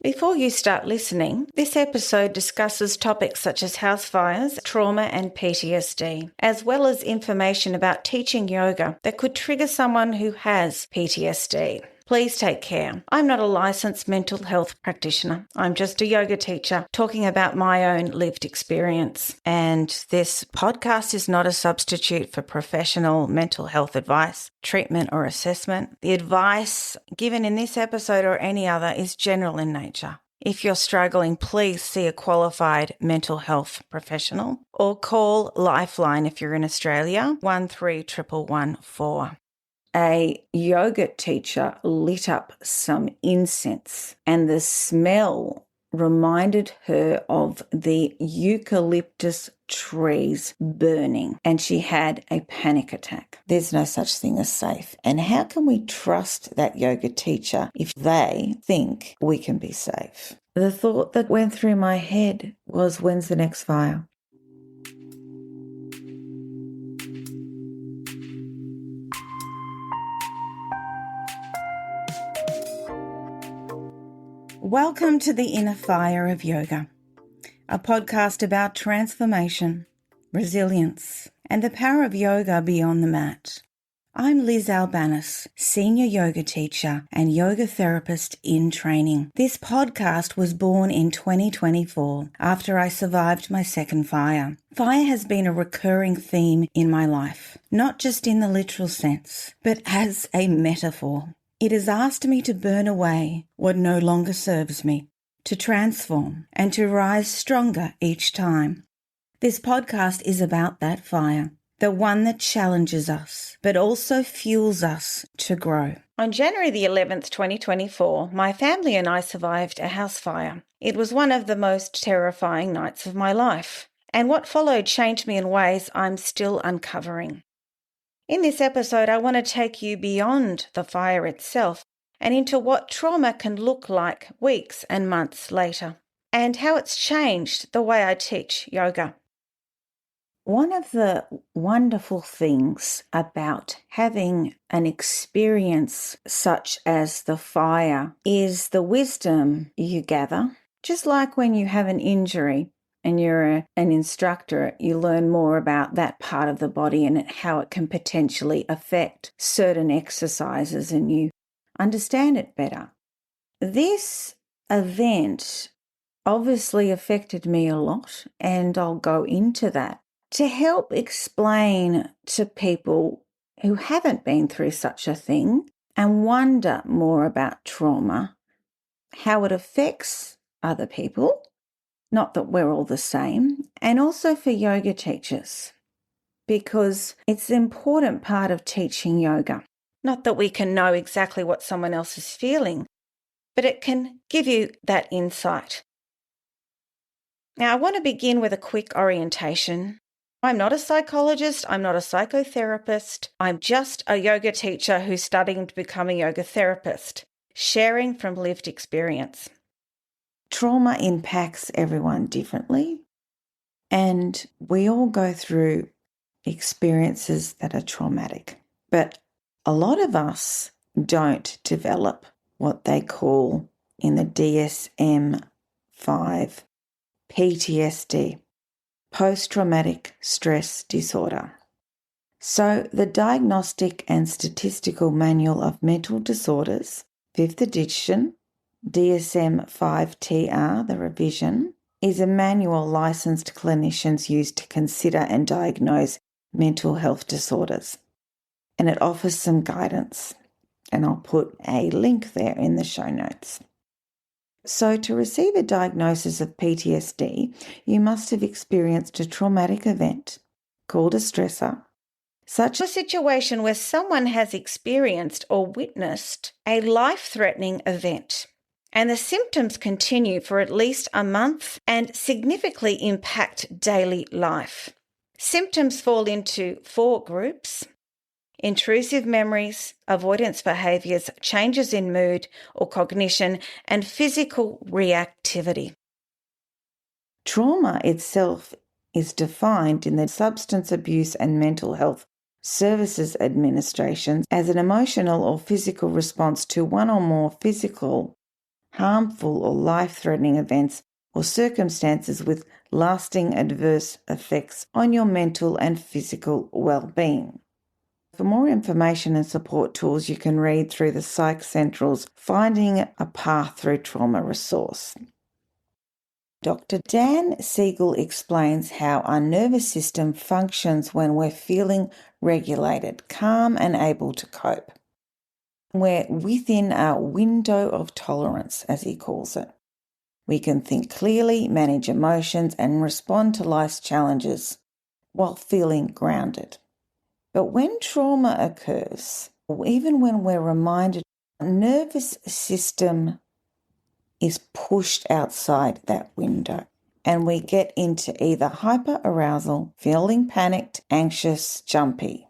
Before you start listening, this episode discusses topics such as house fires, trauma and PTSD, as well as information about teaching yoga that could trigger someone who has PTSD. Please take care. I'm not a licensed mental health practitioner. I'm just a yoga teacher talking about my own lived experience. And this podcast is not a substitute for professional mental health advice, treatment, or assessment. The advice given in this episode or any other is general in nature. If you're struggling, please see a qualified mental health professional or call Lifeline if you're in Australia, 131114. A yoga teacher lit up some incense and the smell reminded her of the eucalyptus trees burning, and she had a panic attack. There's no such thing as safe. And how can we trust that yoga teacher if they think we can be safe? The thought that went through my head was, when's the next fire? Welcome to the Inner Fire of Yoga, a podcast about transformation, resilience, and the power of yoga beyond the mat. I'm Liz Albanis, senior yoga teacher and yoga therapist in training. This podcast was born in 2024 after I survived my second fire. Fire has been a recurring theme in my life, not just in the literal sense, but as a metaphor. It has asked me to burn away what no longer serves me, to transform and to rise stronger each time. This podcast is about that fire, the one that challenges us, but also fuels us to grow. On January the 11th, 2024, my family and I survived a house fire. It was one of the most terrifying nights of my life, and what followed changed me in ways I'm still uncovering. In this episode, I want to take you beyond the fire itself and into what trauma can look like weeks and months later, and how it's changed the way I teach yoga. One of the wonderful things about having an experience such as the fire is the wisdom you gather. Just like when you have an injury and you're an instructor, you learn more about that part of the body and how it can potentially affect certain exercises, and you understand it better. This event obviously affected me a lot, and I'll go into that to help explain to people who haven't been through such a thing and wonder more about trauma, how it affects other people. Not that we're all the same, and also for yoga teachers, because it's an important part of teaching yoga. Not that we can know exactly what someone else is feeling, but it can give you that insight. Now, I want to begin with a quick orientation. I'm not a psychologist, I'm not a psychotherapist, I'm just a yoga teacher who's studying to become a yoga therapist, sharing from lived experience. Trauma impacts everyone differently, and we all go through experiences that are traumatic. But a lot of us don't develop what they call in the DSM-5 PTSD, post-traumatic stress disorder. So the Diagnostic and Statistical Manual of Mental Disorders, 5th edition, DSM-5-TR, the revision, is a manual licensed clinicians use to consider and diagnose mental health disorders. And it offers some guidance. And I'll put a link there in the show notes. So to receive a diagnosis of PTSD, you must have experienced a traumatic event called a stressor, such a situation where someone has experienced or witnessed a life-threatening event, and the symptoms continue for at least a month and significantly impact daily life. Symptoms fall into 4 groups: intrusive memories, avoidance behaviours, changes in mood or cognition, and physical reactivity. Trauma itself is defined in the Substance Abuse and Mental Health Services Administration as an emotional or physical response to one or more physical, harmful or life-threatening events or circumstances with lasting adverse effects on your mental and physical well-being. For more information and support tools, you can read through the Psych Central's Finding a Path Through Trauma resource. Dr. Dan Siegel explains how our nervous system functions when we're feeling regulated, calm and able to cope. We're within our window of tolerance, as he calls it. We can think clearly, manage emotions and respond to life's challenges while feeling grounded. But when trauma occurs, or even when we're reminded, our nervous system is pushed outside that window and we get into either hyperarousal, feeling panicked, anxious, jumpy,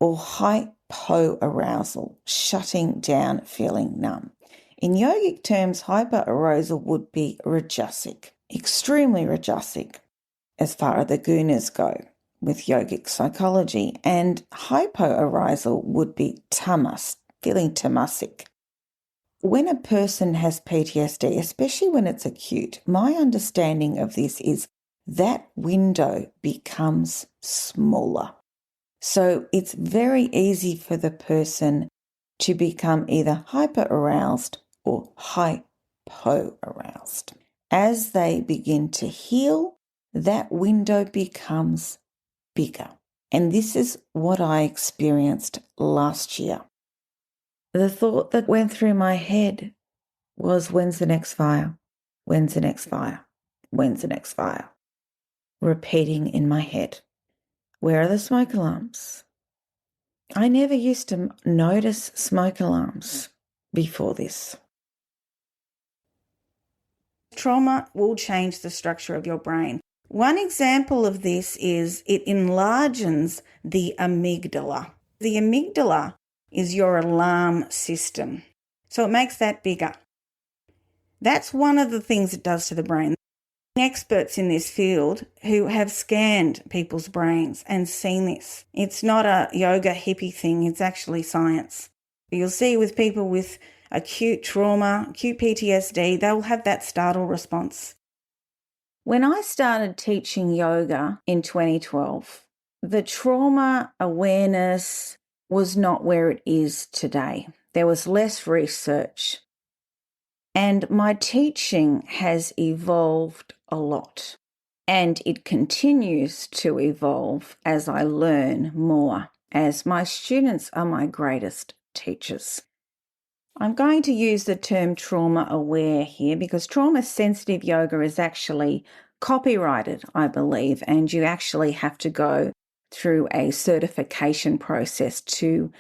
or hypoarousal, shutting down, feeling numb. In yogic terms, hyperarousal would be rajasic, extremely rajasic as far as the gunas go with yogic psychology, and hypoarousal would be tamas, feeling tamasic. When a person has PTSD, especially when it's acute, my understanding of this is that window becomes smaller. So it's very easy for the person to become either hyperaroused or hypoaroused. As they begin to heal, that window becomes bigger. And this is what I experienced last year. The thought that went through my head was, when's the next fire? When's the next fire? When's the next fire? Repeating in my head. Where are the smoke alarms? I never used to notice smoke alarms before this. Trauma will change the structure of your brain. One example of this is it enlarges the amygdala. The amygdala is your alarm system. So it makes that bigger. That's one of the things it does to the brain. Experts in this field who have scanned people's brains and seen this. It's not a yoga hippie thing, it's actually science. You'll see with people with acute trauma, acute PTSD, they'll have that startle response. When I started teaching yoga in 2012, the trauma awareness was not where it is today. There was less research. And my teaching has evolved a lot. And it continues to evolve as I learn more, as my students are my greatest teachers. I'm going to use the term trauma aware here because trauma sensitive yoga is actually copyrighted, I believe, and you actually have to go through a certification process to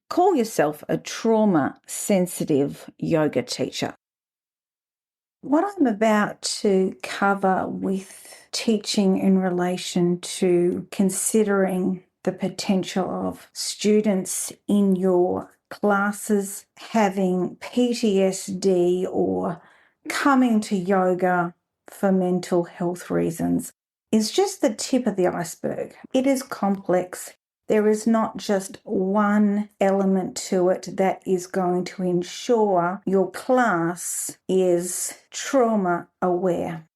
call yourself a trauma sensitive yoga teacher. What I'm about to cover with teaching in relation to considering the potential of students in your classes having PTSD or coming to yoga for mental health reasons is just the tip of the iceberg. It is complex. There is not just one element to it that is going to ensure your class is trauma aware.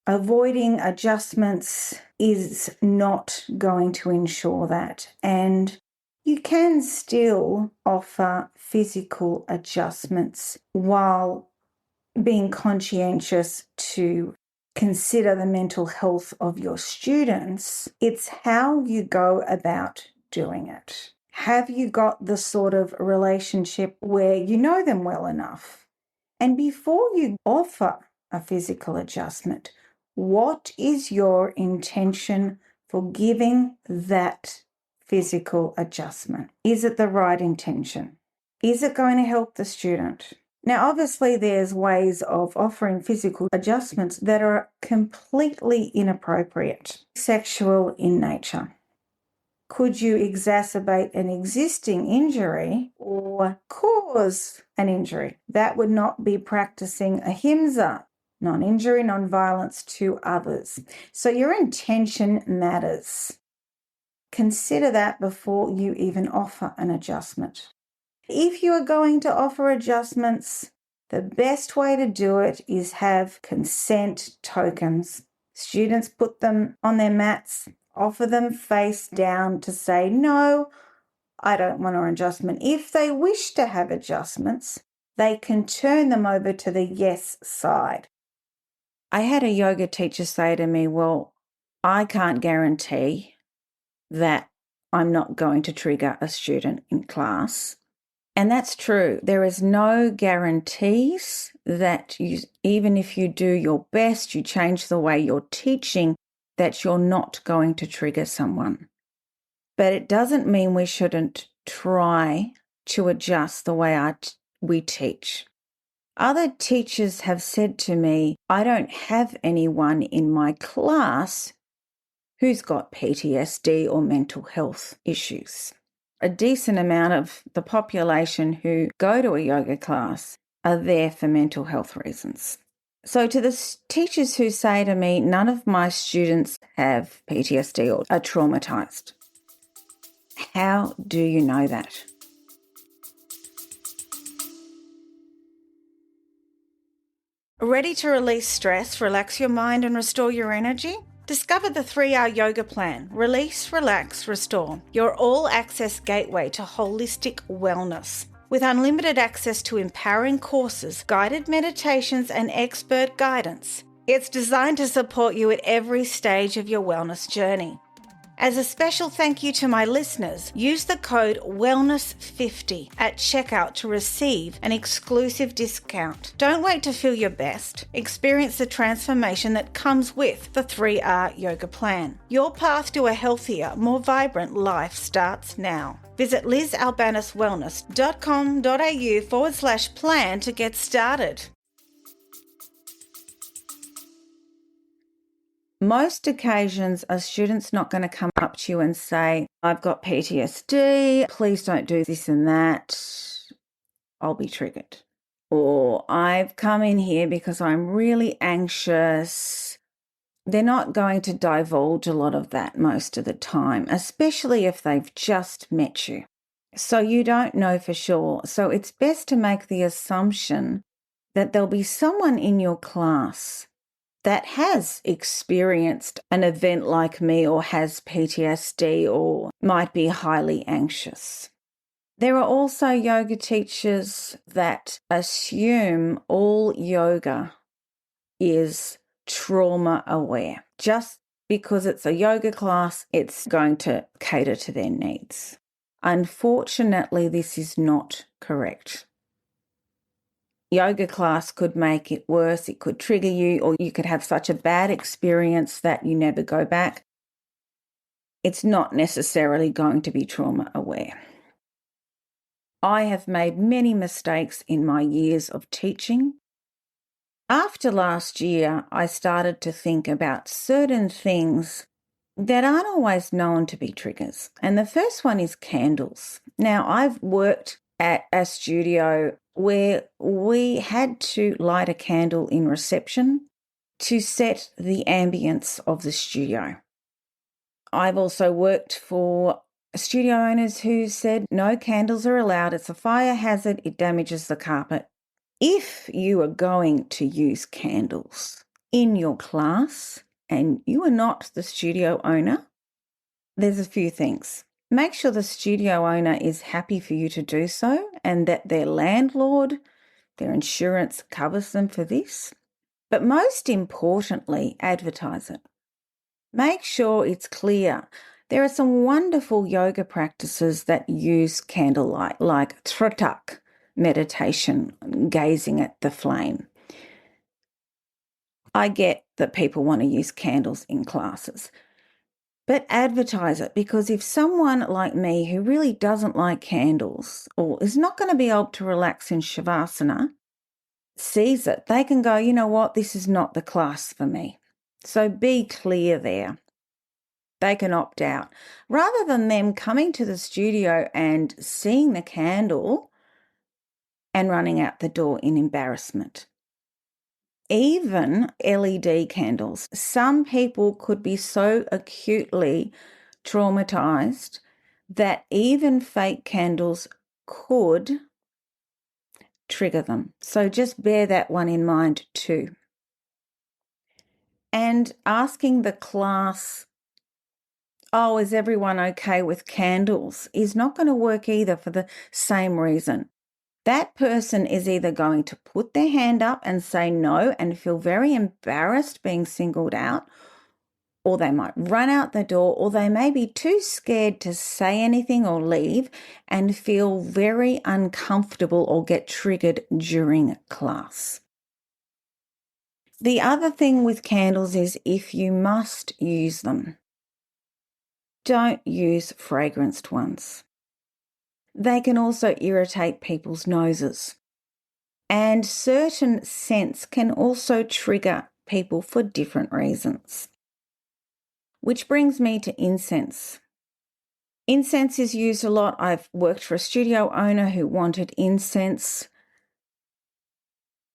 Avoiding adjustments is not going to ensure that. And you can still offer physical adjustments while being conscientious to consider the mental health of your students. It's how you go about doing it. Have you got the sort of relationship where you know them well enough? And before you offer a physical adjustment, what is your intention for giving that physical adjustment? Is it the right intention? Is it going to help the student? Now, obviously, there's ways of offering physical adjustments that are completely inappropriate, sexual in nature. Could you exacerbate an existing injury or cause an injury? That would not be practicing ahimsa, non-injury, non-violence to others. So your intention matters. Consider that before you even offer an adjustment. If you are going to offer adjustments, The best way to do it is have consent tokens. Students put them on their mats, offer them face down to say, no, I don't want an adjustment. If they wish to have adjustments, they can turn them over to the yes side. I had a yoga teacher say to me, well, I can't guarantee that I'm not going to trigger a student in class. And that's true. There is no guarantees that even if you do your best, you change the way you're teaching, that you're not going to trigger someone. But it doesn't mean we shouldn't try to adjust the way we teach. Other teachers have said to me, I don't have anyone in my class who's got PTSD or mental health issues. A decent amount of the population who go to a yoga class are there for mental health reasons. So to the teachers who say to me, none of my students have PTSD or are traumatised, how do you know that? Ready to release stress, relax your mind and restore your energy? Discover the 3R Yoga Plan, Release, Relax, Restore, your all-access gateway to holistic wellness. With unlimited access to empowering courses, guided meditations and expert guidance, it's designed to support you at every stage of your wellness journey. As a special thank you to my listeners, use the code WELLNESS50 at checkout to receive an exclusive discount. Don't wait to feel your best. Experience the transformation that comes with the 3R Yoga Plan. Your path to a healthier, more vibrant life starts now. Visit lizalbaniswellness.com.au/plan to get started. Most occasions, a student's not going to come up to you and say, I've got PTSD, please don't do this and that, I'll be triggered. Or I've come in here because I'm really anxious. They're not going to divulge a lot of that most of the time, especially if they've just met you. So you don't know for sure. So it's best to make the assumption that there'll be someone in your class that has experienced an event like me or has PTSD or might be highly anxious. There are also yoga teachers that assume all yoga is trauma aware. Just because it's a yoga class, it's going to cater to their needs. Unfortunately, this is not correct. Yoga class could make it worse, it could trigger you, or you could have such a bad experience that you never go back. It's not necessarily going to be trauma aware. I have made many mistakes in my years of teaching. After last year, I started to think about certain things that aren't always known to be triggers. And the first one is candles. Now, I've worked at a studio where we had to light a candle in reception to set the ambience of the studio. I've also worked for studio owners who said no candles are allowed, it's a fire hazard, it damages the carpet. If you are going to use candles in your class and you are not the studio owner, there's a few things. Make sure the studio owner is happy for you to do so and that their landlord, their insurance covers them for this. But most importantly, advertise it. Make sure it's clear. There are some wonderful yoga practices that use candlelight, like Tratak meditation, gazing at the flame. I get that people want to use candles in classes. But advertise it, because if someone like me who really doesn't like candles or is not going to be able to relax in Shavasana sees it, they can go, you know what, this is not the class for me. So be clear there. They can opt out. Rather than them coming to the studio and seeing the candle and running out the door in embarrassment. Even LED candles. Some people could be so acutely traumatized that even fake candles could trigger them. So just bear that one in mind too. And asking the class, oh, is everyone okay with candles, is not going to work either for the same reason. That person is either going to put their hand up and say no and feel very embarrassed being singled out, or they might run out the door, or they may be too scared to say anything or leave and feel very uncomfortable or get triggered during class. The other thing with candles is if you must use them, don't use fragranced ones. They can also irritate people's noses. And certain scents can also trigger people for different reasons. Which brings me to incense. Incense is used a lot. I've worked for a studio owner who wanted incense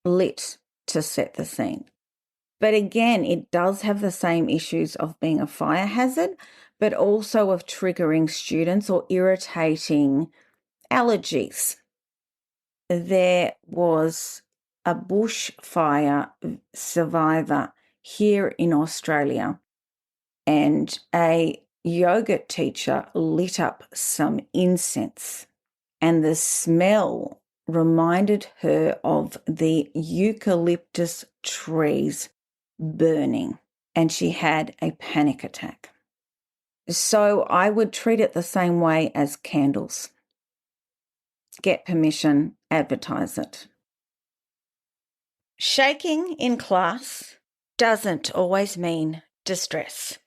lit to set the scene. But again, it does have the same issues of being a fire hazard, but also of triggering students or irritating allergies. There was a bushfire survivor here in Australia, and a yoga teacher lit up some incense, and the smell reminded her of the eucalyptus trees burning, and she had a panic attack. So I would treat it the same way as candles. Get permission, advertise it. Shaking in class doesn't always mean distress.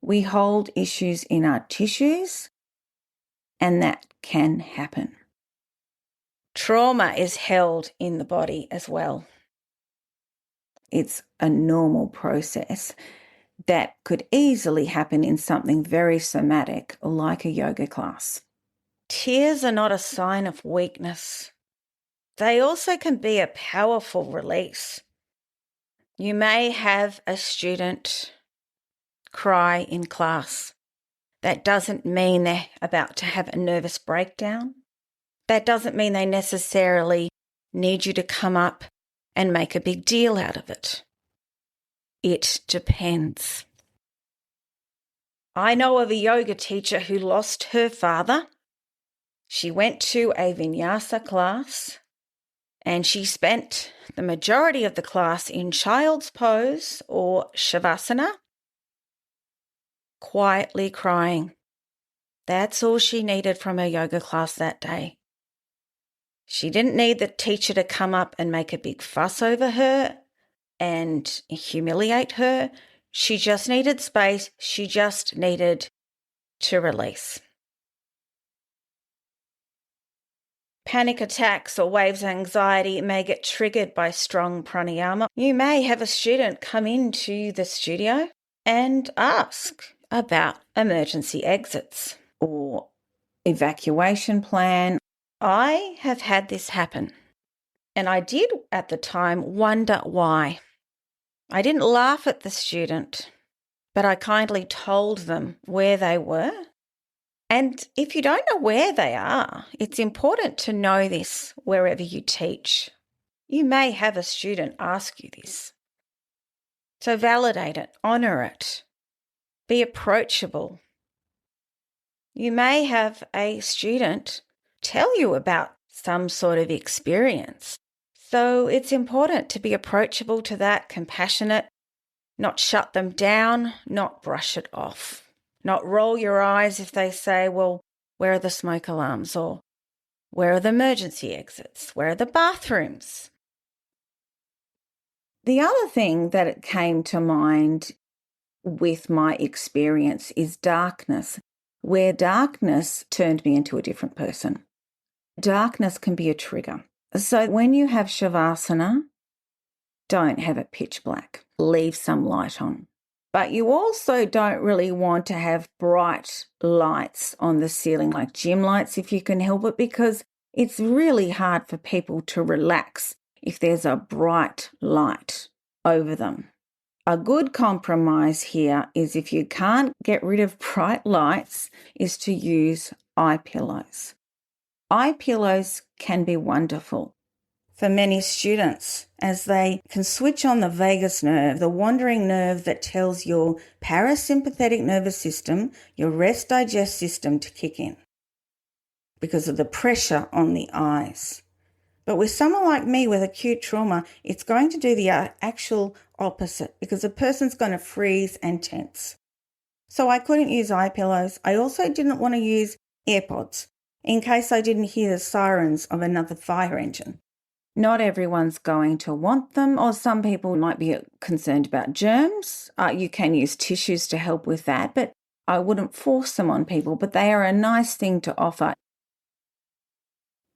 We hold issues in our tissues, and that can happen. Trauma is held in the body as well. It's a normal process that could easily happen in something very somatic like a yoga class. Tears are not a sign of weakness. They also can be a powerful release. You may have a student cry in class. That doesn't mean they're about to have a nervous breakdown. That doesn't mean they necessarily need you to come up and make a big deal out of it. It depends. I know of a yoga teacher who lost her father. She went to a vinyasa class and she spent the majority of the class in child's pose or shavasana, quietly crying. That's all she needed from her yoga class that day. She didn't need the teacher to come up and make a big fuss over her and humiliate her. She just needed space. She just needed to release. Panic attacks or waves of anxiety may get triggered by strong pranayama. You may have a student come into the studio and ask about emergency exits or evacuation plan. I have had this happen, and I did at the time wonder why. I didn't laugh at the student, but I kindly told them where they were. And if you don't know where they are, it's important to know this wherever you teach. You may have a student ask you this. So validate it, honour it, be approachable. You may have a student tell you about some sort of experience. So it's important to be approachable to that, compassionate, not shut them down, not brush it off, not roll your eyes if they say, well, where are the smoke alarms, or where are the emergency exits, where are the bathrooms? The other thing that came to mind with my experience is darkness, where darkness turned me into a different person. Darkness can be a trigger. So when you have shavasana, don't have it pitch black. Leave some light on. But you also don't really want to have bright lights on the ceiling, like gym lights if you can help it, because it's really hard for people to relax if there's a bright light over them. A good compromise here is, if you can't get rid of bright lights, is to use eye pillows. Eye pillows can be wonderful for many students as they can switch on the vagus nerve, the wandering nerve that tells your parasympathetic nervous system, your rest digest system to kick in because of the pressure on the eyes. But with someone like me with acute trauma, it's going to do the actual opposite because the person's going to freeze and tense. So I couldn't use eye pillows. I also didn't want to use AirPods in case I didn't hear the sirens of another fire engine. Not everyone's going to want them, or some people might be concerned about germs. You can use tissues to help with that, but I wouldn't force them on people, but they are a nice thing to offer.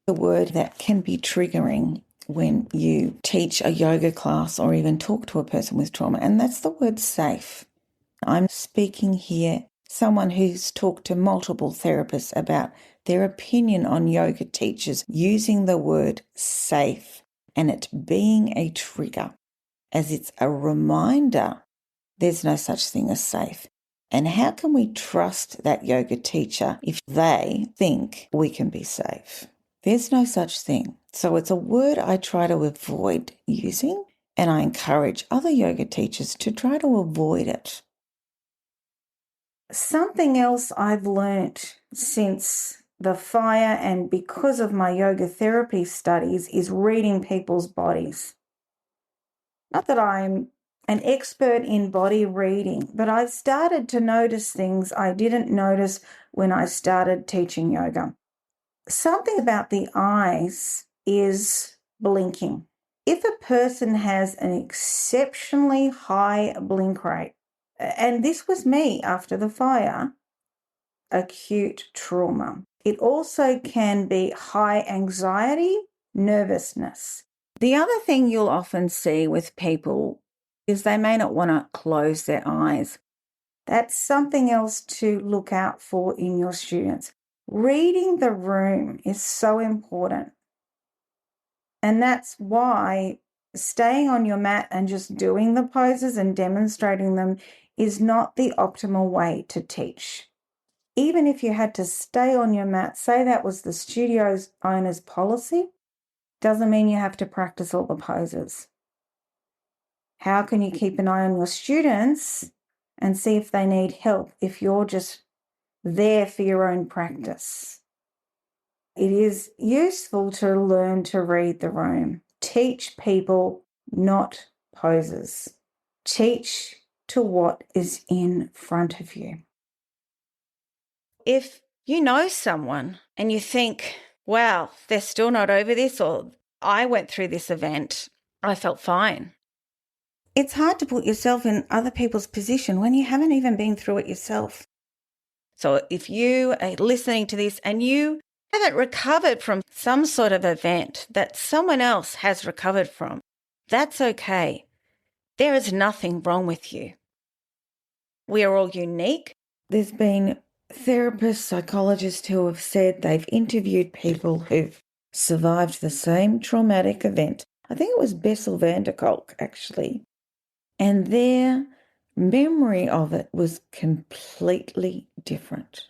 The word that can be triggering when you teach a yoga class or even talk to a person with trauma, and that's the word safe. I'm speaking here, someone who's talked to multiple therapists about their opinion on yoga teachers using the word safe and it being a trigger, as it's a reminder there's no such thing as safe. And how can we trust that yoga teacher if they think we can be safe? There's no such thing. So it's a word I try to avoid using, and I encourage other yoga teachers to try to avoid it. Something else I've learnt since the fire and because of my yoga therapy studies is reading people's bodies. Not that I'm an expert in body reading, but I've started to notice things I didn't notice when I started teaching yoga. Something about the eyes is blinking. If a person has an exceptionally high blink rate, and this was me after the fire, acute trauma. It also can be high anxiety, nervousness. The other thing you'll often see with people is they may not want to close their eyes. That's something else to look out for in your students. Reading the room is so important. And that's why staying on your mat and just doing the poses and demonstrating them is not the optimal way to teach. Even if you had to stay on your mat, say that was the studio's owner's policy, doesn't mean you have to practice all the poses. How can you keep an eye on your students and see if they need help if you're just there for your own practice? It is useful to learn to read the room. Teach people, not poses. Teach to what is in front of you. If you know someone and you think, wow, they're still not over this, or I went through this event, I felt fine. It's hard to put yourself in other people's position when you haven't even been through it yourself. So if you are listening to this and you haven't recovered from some sort of event that someone else has recovered from, that's okay. There is nothing wrong with you. We are all unique. There's been therapists, psychologists who have said they've interviewed people who've survived the same traumatic event. I think it was Bessel van der Kolk, actually. And their memory of it was completely different.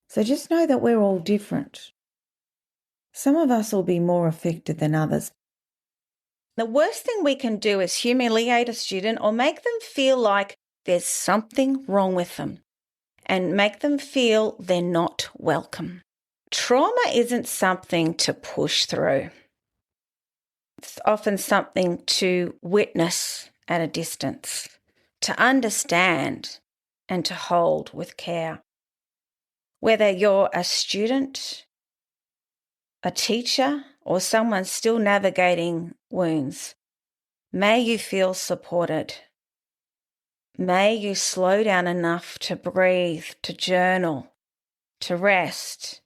So just know that we're all different. Some of us will be more affected than others. The worst thing we can do is humiliate a student or make them feel like there's something wrong with them and make them feel they're not welcome. Trauma isn't something to push through. It's often something to witness at a distance, to understand and to hold with care. Whether you're a student, a teacher, or someone still navigating wounds, may you feel supported. May you slow down enough to breathe, to journal, to rest,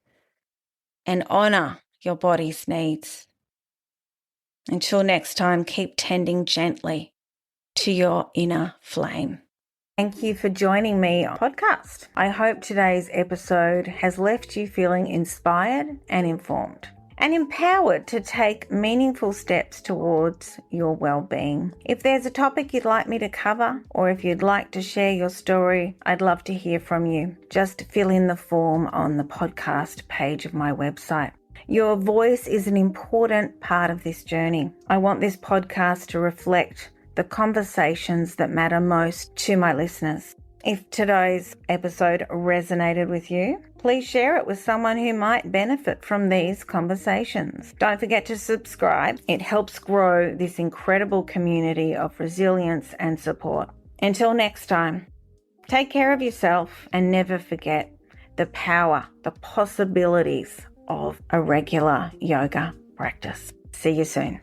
and honour your body's needs. Until next time, keep tending gently to your inner flame. Thank you for joining me on the podcast. I hope today's episode has left you feeling inspired and informed. and empowered to take meaningful steps towards your well-being. If there's a topic you'd like me to cover, or if you'd like to share your story, I'd love to hear from you. Just fill in the form on the podcast page of my website. Your voice is an important part of this journey. I want this podcast to reflect the conversations that matter most to my listeners. If today's episode resonated with you, please share it with someone who might benefit from these conversations. Don't forget to subscribe. It helps grow this incredible community of resilience and support. Until next time, take care of yourself and never forget the power, the possibilities of a regular yoga practice. See you soon.